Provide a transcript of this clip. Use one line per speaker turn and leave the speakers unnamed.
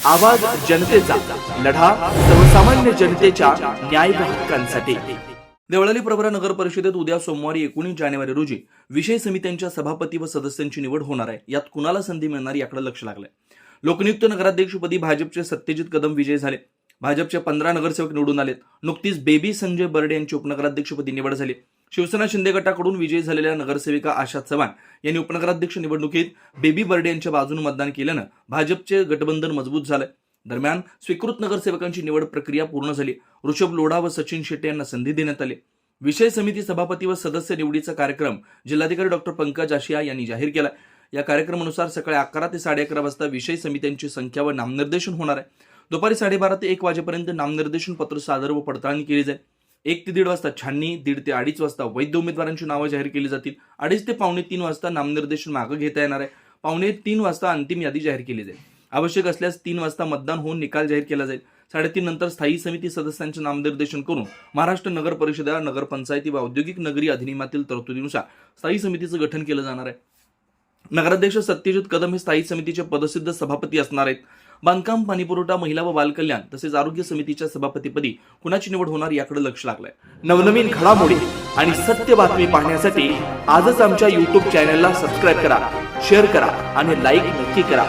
आवाज जनतेचा, लढा सर्वसामान्य जनतेच्या न्याय व हक्कांसाठी। देवळाली प्रवरा नगर परिषदेत उद्या सोमवारी 19 जानेवारी रोजी विषय समित्यांच्या सभापती व सदस्यांची निवड होणार आहे। यात कुणाला संधी मिळणार याकडे लक्ष लागलंय। लोकनियुक्त नगराध्यक्षपदी भाजपचे सत्यजित कदम विजयी झाले। भाजपचे 15 नगरसेवक निवडून आलेत। नुकतीच बेबी संजय बर्डे यांची उपनगराध्यक्षपदी निवड झाली। शिवसेना शिंदे गटाकडून विजयी झालेल्या नगरसेविका आशा चव्हाण यांनी उपनगराध्यक्ष निवडणुकीत बेबी बर्डे यांच्या बाजूने मतदान केल्यानं भाजपचे गठबंधन मजबूत झाले। दरम्यान स्वीकृत नगरसेवकांची निवड प्रक्रिया पूर्ण झाली। ऋषभ लोढा व सचिन शेट्टे यांना संधी देण्यात आली। विषय समिती सभापती व सदस्य निवडीचा कार्यक्रम जिल्हाधिकारी डॉक्टर पंकज आशिया यांनी जाहीर केला। या कार्यक्रमानुसार सकाळी 11 ते 11:30 वाजता विषय समित्यांची संख्या व नामनिर्देशन होणार आहे। दुपारी 12:30 ते 1 वाजेपर्यंत नामनिर्देशन पत्र सादर व पडताळणी केली जाईल। 1 ते 1:30 वाजता छाननी, 1:30 ते 2:30 वाजता वैध उमेदवारांची नावे जाहीर केली जातील। 2:30 ते 2:45 वाजता नामनिर्देशन मागे घेता येणार आहे। 2:45 वाजता अंतिम यादी जाहीर केली जाईल। आवश्यक असल्यास 3 वाजता मतदान होऊन निकाल जाहीर केला जाईल। 3:30 नंतर स्थायी समिती सदस्यांचे नामनिर्देशन करून महाराष्ट्र नगर परिषदा, नगरपंचायती व औद्योगिक नगरी अधिनियमातील तरतुदीनुसार स्थायी समितीचं गठन केलं जाणार आहे। नगराध्यक्ष सत्यजित कदम हे स्थायी समितीचे पदसिद्ध सभापती असणार आहेत। बांधकाम, पाणीपुरवठा, महिला व बालकल्याण तसेच आरोग्य समितीच्या सभापतीपदी कुणाची निवड होणार याकडे लक्ष लागलंय। नवनवीन घडामोडी आणि सत्य बातमी पाहण्यासाठी आजच आमच्या YouTube चॅनलला सबस्क्राईब करा, शेअर करा आणि लाईक नक्की करा।